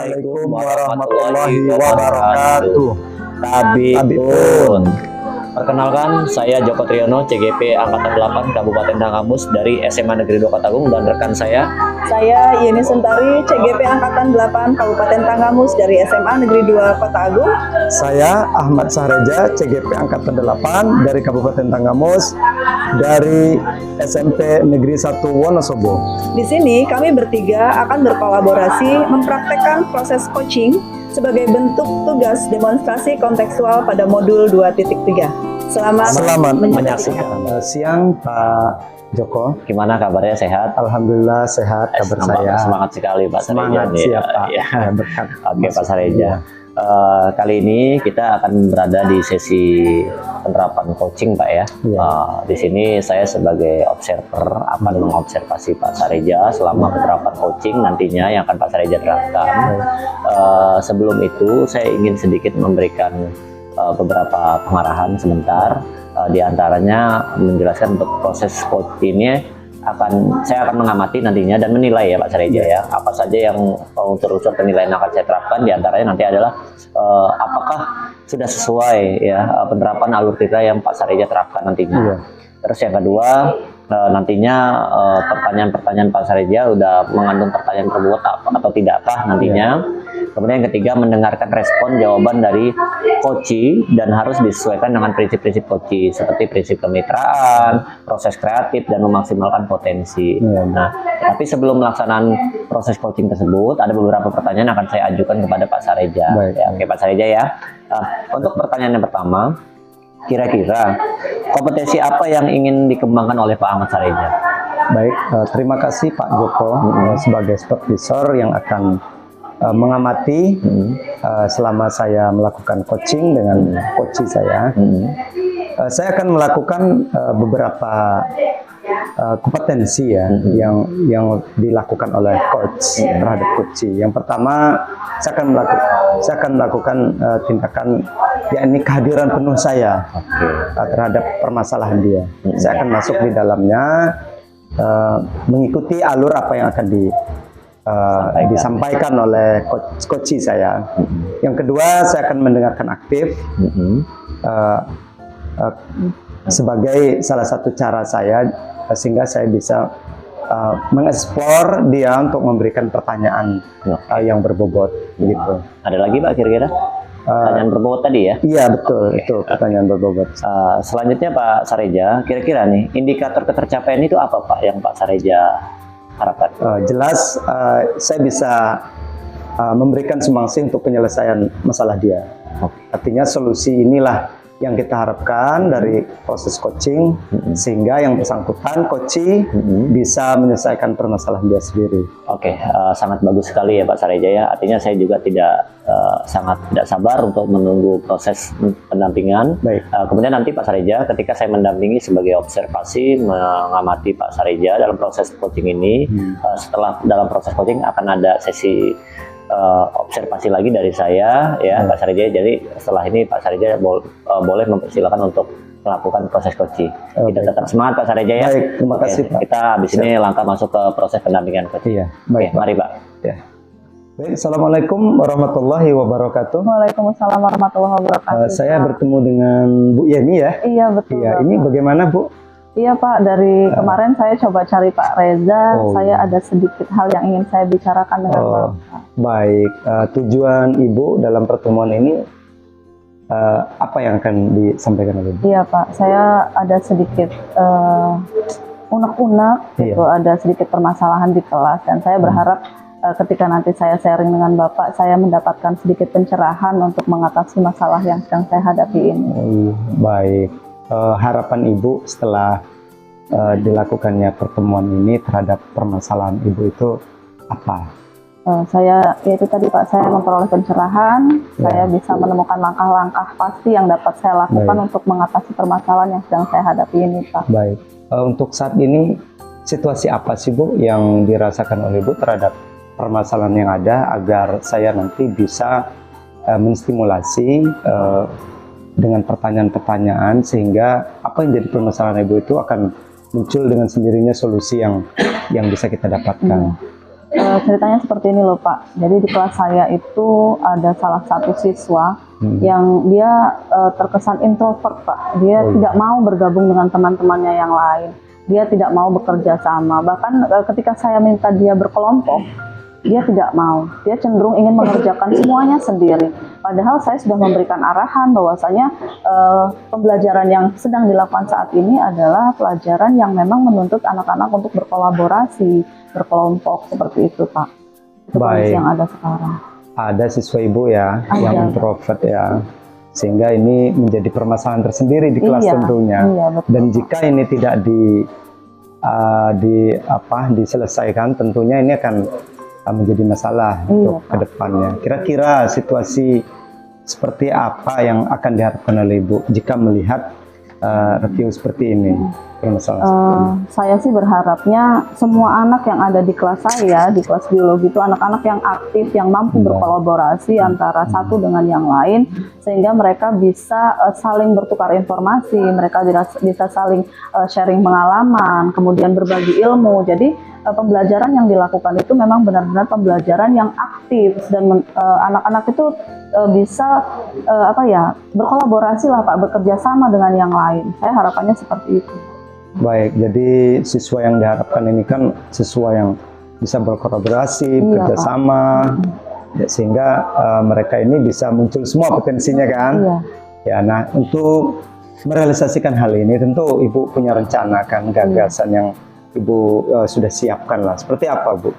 Assalamualaikum warahmatullahi wabarakatuh. Tabipun. Perkenalkan, saya Joko Triyono, CGP Angkatan 8 Kabupaten Tanggamus dari SMA Negeri 2 Kota Agung, dan rekan saya Yeni Suntari, CGP Angkatan 8 Kabupaten Tanggamus dari SMA Negeri 2 Kota Agung. Saya Ahmad Sahreja, CGP Angkatan 8 dari Kabupaten Tanggamus dari SMP Negeri 1 Wonosobo. Di sini kami bertiga akan berkolaborasi mempraktekkan proses coaching sebagai bentuk tugas demonstrasi kontekstual pada modul 2.3. Selamat menyaksikan. Siang Pak Joko. Gimana kabarnya, sehat? Alhamdulillah sehat kabar saya. Semangat sekali Pak Sareja. Semangat siap Pak. Ya. Berkat. Oke Pak Sareja. Kali ini kita akan berada di sesi penerapan coaching Pak ya. Di sini saya sebagai observer akan mengobservasi Pak Sareja selama penerapan coaching nantinya yang akan Pak Sareja terapkan. Sebelum itu saya ingin sedikit memberikan beberapa pengarahan sebentar. Di antaranya menjelaskan untuk proses coaching ini saya akan mengamati nantinya dan menilai ya Pak Sareja ya, apa saja yang unsur-unsur penilaian akan saya terapkan. Di antaranya nanti adalah apakah sudah sesuai ya penerapan alur kita yang Pak Sareja terapkan nantinya. Terus yang kedua, nantinya pertanyaan-pertanyaan Pak Sareja udah mengandung pertanyaan tersebut atau tidakkah nantinya. Kemudian yang ketiga, mendengarkan respon jawaban dari coachee dan harus disesuaikan dengan prinsip-prinsip coachee seperti prinsip kemitraan, proses kreatif, dan memaksimalkan potensi. Nah, tapi sebelum melaksanaan proses coaching tersebut, ada beberapa pertanyaan yang akan saya ajukan kepada Pak Sareja. Ya, oke Pak Sareja ya. Untuk pertanyaan yang pertama, kira-kira kompetensi apa yang ingin dikembangkan oleh Pak Ahmad Sareja? Baik, terima kasih Pak Joko sebagai supervisor yang akan mengamati selama saya melakukan coaching dengan coachee saya. Saya akan melakukan beberapa kompetensi ya yang dilakukan oleh coach terhadap coachee. Yang pertama, saya akan melakukan tindakan yakni kehadiran penuh saya terhadap permasalahan dia. Saya akan masuk di dalamnya, mengikuti alur apa yang akan disampaikan oleh coachee saya. Yang kedua, saya akan mendengarkan aktif sebagai salah satu cara saya sehingga saya bisa mengeksplor dia untuk memberikan pertanyaan yang berbobot begitu. Ada lagi Pak kira-kira? Pertanyaan berbobot tadi ya? Iya betul, itu pertanyaan berbobot. Selanjutnya Pak Sareja, kira-kira nih indikator ketercapaian itu apa Pak yang Pak Sareja harapkan? Jelas saya bisa memberikan sumbangsih untuk penyelesaian masalah dia. Artinya solusi inilah yang kita harapkan dari proses coaching, sehingga yang bersangkutan coachee bisa menyelesaikan permasalahan dia sendiri. Oke, sangat bagus sekali ya Pak Sareja ya. Artinya saya juga sangat tidak sabar untuk menunggu proses pendampingan. Kemudian nanti Pak Sareja, ketika saya mendampingi sebagai observasi mengamati Pak Sareja dalam proses coaching ini, setelah dalam proses coaching akan ada sesi observasi lagi dari saya ya Pak Sareja. Jadi setelah ini Pak Sareja boleh mempersilakan untuk melakukan proses coaching. Kita tetap semangat Pak Sareja ya. Baik, terima kasih Pak. Kita habis ini langkah masuk ke proses pendampingan coaching. Baik, mari Pak. Baik, Assalamualaikum warahmatullahi wabarakatuh. Waalaikumsalam warahmatullahi wabarakatuh. Saya bertemu dengan Bu Yeni ya. Iya betul. Iya, ini bagaimana Bu? Iya Pak, dari kemarin saya coba cari Pak Reza, saya ada sedikit hal yang ingin saya bicarakan dengan Bapak. Baik, tujuan Ibu dalam pertemuan ini apa yang akan disampaikan oleh Ibu? Iya Pak, saya ada sedikit unek-unek, gitu, ada sedikit permasalahan di kelas, dan saya berharap ketika nanti saya sharing dengan Bapak, saya mendapatkan sedikit pencerahan untuk mengatasi masalah yang sedang saya hadapi ini. Baik. Harapan Ibu setelah dilakukannya pertemuan ini terhadap permasalahan Ibu itu apa? Yaitu tadi Pak, saya memperoleh pencerahan, saya bisa menemukan langkah-langkah pasti yang dapat saya lakukan untuk mengatasi permasalahan yang sedang saya hadapi ini Pak. Baik, untuk saat ini situasi apa sih Bu yang dirasakan oleh Ibu terhadap permasalahan yang ada agar saya nanti bisa menstimulasi dengan pertanyaan-pertanyaan sehingga apa yang jadi permasalahan Ibu itu akan muncul dengan sendirinya solusi yang bisa kita dapatkan. Ceritanya seperti ini loh Pak. Jadi di kelas saya itu ada salah satu siswa yang dia terkesan introvert Pak. Dia tidak mau bergabung dengan teman-temannya yang lain. Dia tidak mau bekerja sama. Bahkan ketika saya minta dia berkelompok, dia tidak mau. Dia cenderung ingin mengerjakan semuanya sendiri. Padahal saya sudah memberikan arahan bahwasanya pembelajaran yang sedang dilakukan saat ini adalah pelajaran yang memang menuntut anak-anak untuk berkolaborasi, berkelompok, seperti itu Pak. Itu kondisi yang ada sekarang. Ada siswa ibu ya yang introvert ya, sehingga ini menjadi permasalahan tersendiri di kelas tentunya. Betul, dan jika ini tidak diselesaikan, tentunya ini akan menjadi masalah untuk kedepannya. Kira-kira situasi seperti apa yang akan diharapkan oleh ibu jika melihat review seperti ini? Saya sih berharapnya semua anak yang ada di kelas saya, di kelas biologi itu anak-anak yang aktif, yang mampu berkolaborasi antara satu dengan yang lain, sehingga mereka bisa saling bertukar informasi, mereka bisa saling sharing pengalaman, kemudian berbagi ilmu. Jadi pembelajaran yang dilakukan itu memang benar-benar pembelajaran yang aktif, dan anak-anak itu bisa berkolaborasi lah Pak, bekerja sama dengan yang lain. Saya harapannya seperti itu. Baik, jadi siswa yang diharapkan ini kan siswa yang bisa berkolaborasi, bekerja sama, sehingga mereka ini bisa muncul semua potensinya kan. Ya, nah untuk merealisasikan hal ini tentu ibu punya rencana kan, gagasan yang ibu sudah siapkan lah. Seperti apa Bu?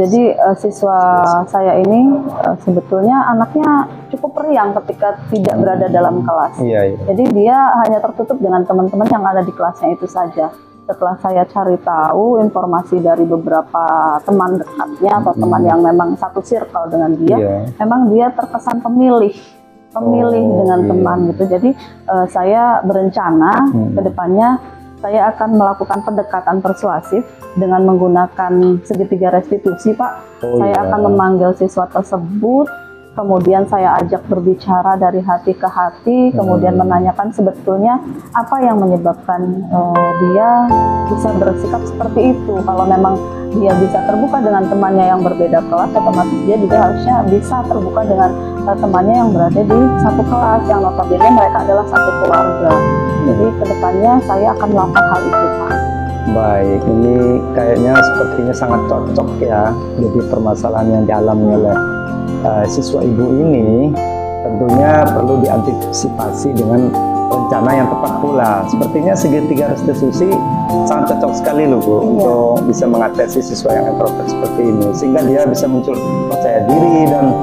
Jadi siswa saya ini sebetulnya anaknya cukup periang ketika tidak berada dalam kelas. Jadi dia hanya tertutup dengan teman-teman yang ada di kelasnya itu saja. Setelah saya cari tahu informasi dari beberapa teman dekatnya atau teman yang memang satu circle dengan dia, memang dia terkesan pemilih dengan teman gitu. Jadi saya berencana ke depannya saya akan melakukan pendekatan persuasif dengan menggunakan segitiga restitusi Pak. Saya akan memanggil siswa tersebut, kemudian saya ajak berbicara dari hati ke hati, kemudian menanyakan sebetulnya apa yang menyebabkan dia bisa bersikap seperti itu. Kalau memang dia bisa terbuka dengan temannya yang berbeda kelas, otomatis dia juga harusnya bisa terbuka dengan temannya yang berada di satu kelas, yang notabene mereka adalah satu keluarga. Jadi kedepannya saya akan melakukan hal itu Pak. Baik, ini kayaknya sepertinya sangat cocok ya. Jadi permasalahan yang dialami oleh siswa ibu ini tentunya perlu diantisipasi dengan rencana yang tepat pula. Sepertinya segitiga restitusi sangat cocok sekali loh Bu, untuk bisa mengatasi siswa yang introvert seperti ini, sehingga dia bisa muncul percaya diri dan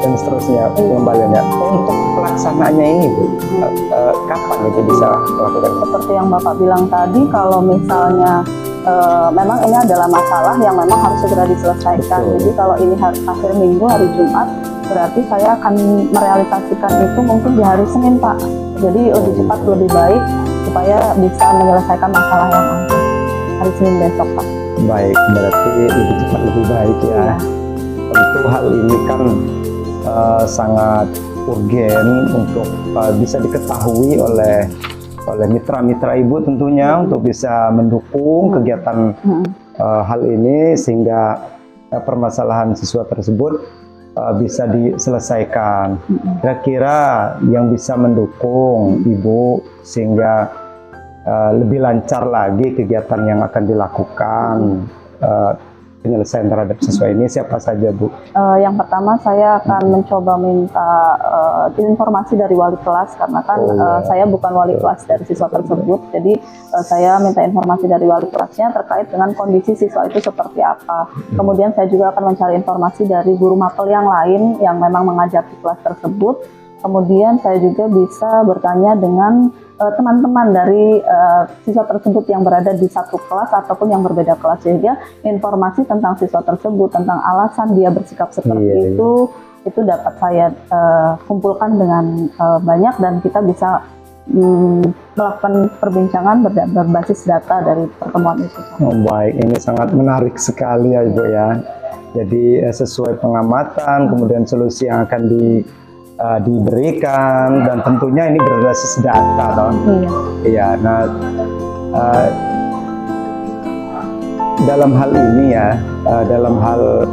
seterusnya pengembangannya. Untuk pelaksanaannya ini Bu, kapan itu bisa melakukan? Seperti yang Bapak bilang tadi, kalau misalnya memang ini adalah masalah yang memang harus segera diselesaikan. Jadi kalau ini akhir minggu, hari Jumat, berarti saya akan merealisasikan itu mungkin di hari Senin Pak. Jadi lebih cepat lebih baik supaya bisa menyelesaikan masalah yang ada hari Senin besok Pak. Baik, berarti lebih cepat lebih baik ya. Tentu hal ini kan sangat urgen untuk bisa diketahui oleh mitra-mitra ibu tentunya, untuk bisa mendukung kegiatan hal ini, sehingga permasalahan siswa tersebut bisa diselesaikan. Kira-kira yang bisa mendukung ibu sehingga lebih lancar lagi kegiatan yang akan dilakukan, penyelesaian terhadap siswa ini siapa saja Bu? Yang pertama saya akan mencoba minta informasi dari wali kelas, karena kan saya bukan wali kelas dari siswa tersebut. Jadi saya minta informasi dari wali kelasnya terkait dengan kondisi siswa itu seperti apa. Kemudian saya juga akan mencari informasi dari guru mapel yang lain yang memang mengajar di kelas tersebut. Kemudian saya juga bisa bertanya dengan teman-teman dari siswa tersebut yang berada di satu kelas ataupun yang berbeda kelas, sehingga informasi tentang siswa tersebut, tentang alasan dia bersikap seperti itu dapat saya kumpulkan dengan banyak, dan kita bisa melakukan perbincangan berbasis data dari pertemuan itu. Baik, ini sangat menarik sekali ya Ibu ya. Jadi sesuai pengamatan, kemudian solusi yang akan diberikan, dan tentunya ini berbasis data toh. Iya. Nah dalam hal ini ya, dalam hal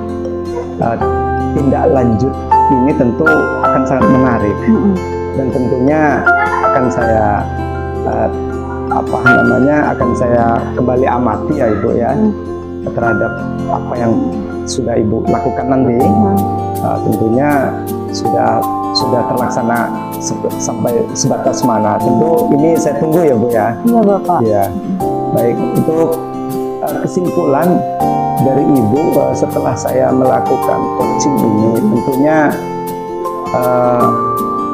tindak lanjut ini tentu akan sangat menarik dan tentunya akan saya akan saya kembali amati ya Ibu ya terhadap apa yang sudah Ibu lakukan nanti. Tentunya sudah terlaksana sampai sebatas mana. Tentu ini saya tunggu ya Bu ya. Iya Bapak. Ya. Baik, untuk kesimpulan dari Ibu setelah saya melakukan coaching ini, tentunya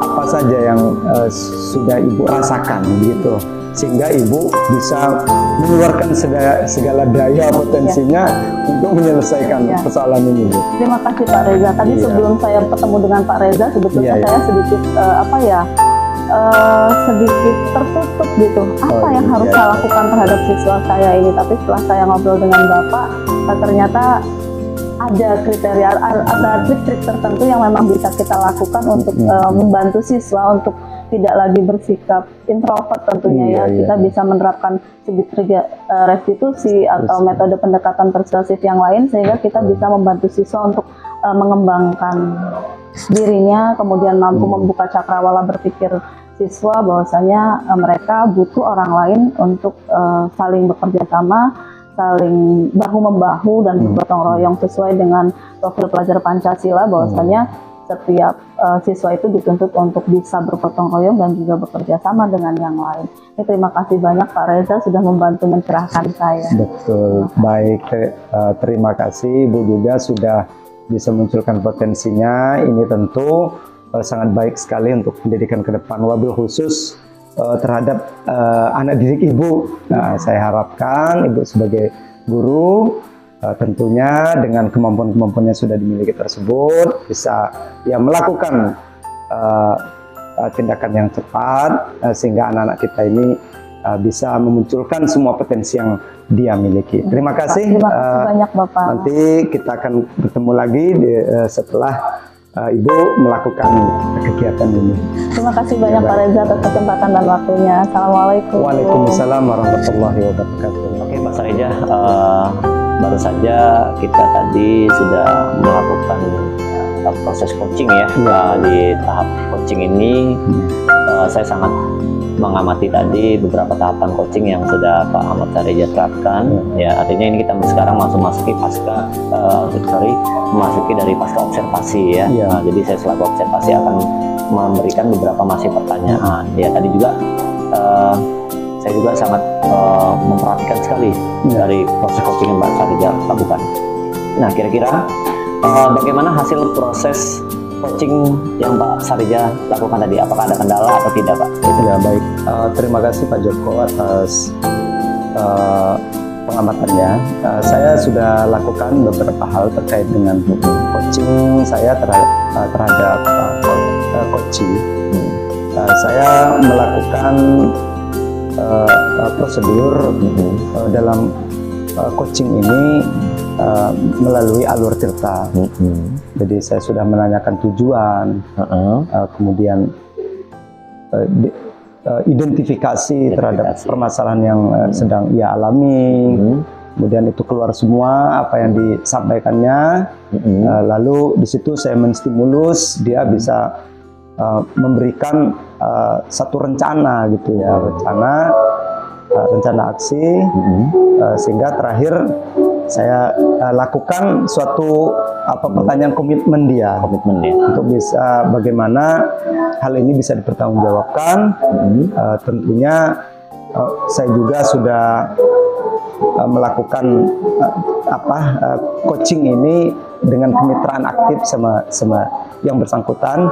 apa saja yang sudah Ibu rasakan gitu, sehingga Ibu bisa mengeluarkan segala daya potensinya untuk menyelesaikan persoalan ini, Bu. Terima kasih Pak Reza. Tadi sebelum saya ketemu dengan Pak Reza, sebetulnya saya sedikit sedikit tertutup gitu. Apa yang harus saya lakukan terhadap siswa saya ini? Tapi setelah saya ngobrol dengan Bapak, ternyata ada kriteria, ada trik-trik tertentu yang memang bisa kita lakukan untuk membantu siswa untuk tidak lagi bersikap introvert tentunya kita bisa menerapkan segitiga restitusi atau metode pendekatan persuasif yang lain sehingga kita bisa membantu siswa untuk mengembangkan dirinya, kemudian mampu membuka cakrawala berpikir siswa bahwasanya mereka butuh orang lain untuk saling bekerja sama, saling bahu-membahu dan bergotong royong sesuai dengan profil pelajar Pancasila bahwasanya setiap siswa itu dituntut untuk bisa bergotong royong dan juga bekerja sama dengan yang lain. Ini terima kasih banyak Pak Reza sudah membantu mencerahkan saya. Betul, baik. Terima kasih Ibu juga sudah bisa munculkan potensinya. Ini tentu sangat baik sekali untuk pendidikan ke depan, wabil khusus terhadap anak didik Ibu. Nah, saya harapkan Ibu sebagai guru tentunya dengan kemampuan-kemampuan yang sudah dimiliki tersebut bisa melakukan tindakan yang cepat sehingga anak-anak kita ini bisa memunculkan semua potensi yang dia miliki. Terima kasih. Terima kasih banyak Bapak. Nanti kita akan bertemu lagi setelah Ibu melakukan kegiatan ini. Terima kasih banyak Pak Reza atas kesempatan dan waktunya. Assalamualaikum. Waalaikumsalam warahmatullahi wabarakatuh. Oke Pak Sareja, baru saja kita tadi sudah melakukan proses coaching ya. Di tahap coaching ini saya sangat mengamati tadi beberapa tahapan coaching yang sudah Pak Ahmad Sareja terapkan. Ya, artinya ini kita sekarang memasuki dari pasca observasi ya. Nah, jadi saya selaku observasi akan memberikan beberapa masih pertanyaan. Ya, tadi juga saya juga sangat memperhatikan sekali dari proses coaching yang Pak Sareja lakukan. Nah, kira-kira bagaimana hasil proses coaching yang Pak Sareja lakukan tadi? Apakah ada kendala atau tidak, Pak? Ya, baik. Terima kasih Pak Joko atas pengamatannya. Saya sudah lakukan beberapa hal terkait dengan coaching saya terhadap coaching. Saya melakukan prosedur dalam coaching ini melalui alur tirta. Jadi saya sudah menanyakan tujuan, kemudian identifikasi terhadap permasalahan yang sedang ia alami, kemudian itu keluar semua apa yang disampaikannya, lalu di situ saya menstimulus dia bisa memberikan satu rencana gitu ya, rencana aksi, sehingga terakhir saya lakukan suatu pertanyaan komitmen dia untuk bisa bagaimana hal ini bisa dipertanggungjawabkan. Tentunya saya juga sudah melakukan coaching ini dengan kemitraan aktif sama yang bersangkutan,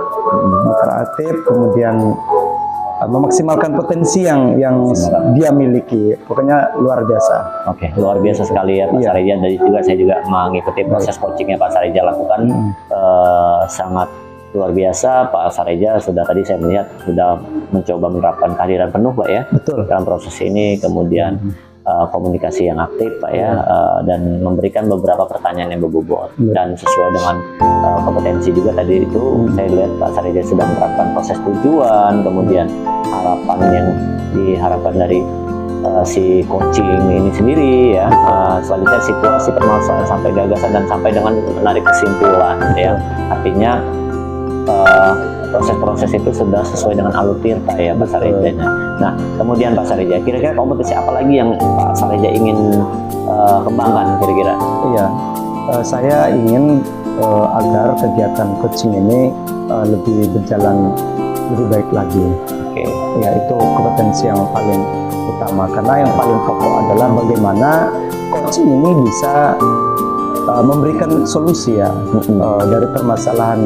mitra aktif, kemudian memaksimalkan potensi yang dia miliki. Pokoknya luar biasa. Oke, luar biasa sekali ya Pak Sareja. Dan juga saya juga mengikuti proses coaching yang Pak Sareja lakukan. Sangat luar biasa. Pak Sareja sudah tadi saya melihat sudah mencoba menerapkan kehadiran penuh Pak ya. Betul. Dalam proses ini, kemudian komunikasi yang aktif Pak ya, dan memberikan beberapa pertanyaan yang berbobot dan sesuai dengan kompetensi juga tadi itu. Saya lihat Pak Sareja sudah menerapkan proses tujuan, kemudian harapan yang diharapkan dari si coaching ini sendiri ya. Selanjutnya situasi permasalahan sampai gagasan dan sampai dengan menarik kesimpulan ya. Artinya proses-proses itu sudah sesuai dengan alur tirta ya Pak Sarejanya. Nah kemudian Pak Sareja, kira-kira kompetisi apa lagi yang Pak Sareja ingin kembangkan kira-kira? Iya, saya ingin agar kegiatan coaching ini lebih berjalan lebih baik lagi. Oke. Ya, itu kompetensi yang paling utama, karena yang paling pokok adalah bagaimana coaching ini bisa memberikan solusi ya dari permasalahan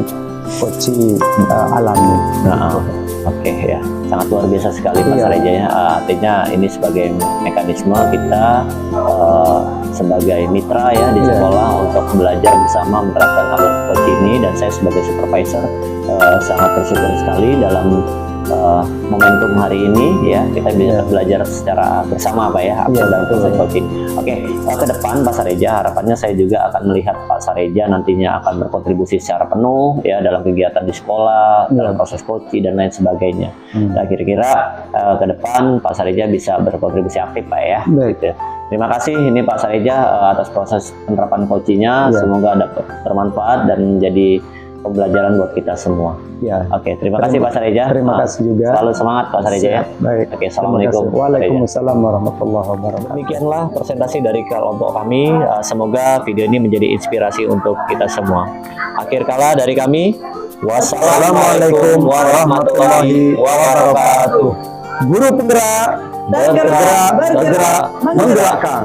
coaching alami. Nah, oke ya, sangat luar biasa sekali Pak Sareja ya. Artinya ini sebagai mekanisme kita sebagai mitra ya di sekolah untuk belajar bersama menerapkan alur coaching ini, dan saya sebagai supervisor sangat bersyukur sekali dalam momentum hari ini ya, kita bisa belajar secara bersama Pak ya dalam proses coaching. Oke, ke depan Pak Sareja, harapannya saya juga akan melihat Pak Sareja nantinya akan berkontribusi secara penuh ya dalam kegiatan di sekolah, dalam proses coaching dan lain sebagainya. Nah kira-kira ke depan Pak Sareja bisa berkontribusi aktif Pak ya. Baik. Terima kasih ini Pak Sareja atas proses penerapan coachingnya. Semoga dapat bermanfaat dan menjadi pembelajaran buat kita semua. Ya. Oke, terima kasih Pak Sareja. Terima kasih juga. Selalu semangat Pak Sareja ya. Baik. Oke, assalamualaikum. Waalaikumsalam warahmatullahi wabarakatuh. Demikianlah presentasi dari kelompok kami. Semoga video ini menjadi inspirasi untuk kita semua. Akhir kala dari kami, wassalamualaikum warahmatullahi wabarakatuh. Guru penggerak, bergerak, menggerakkan.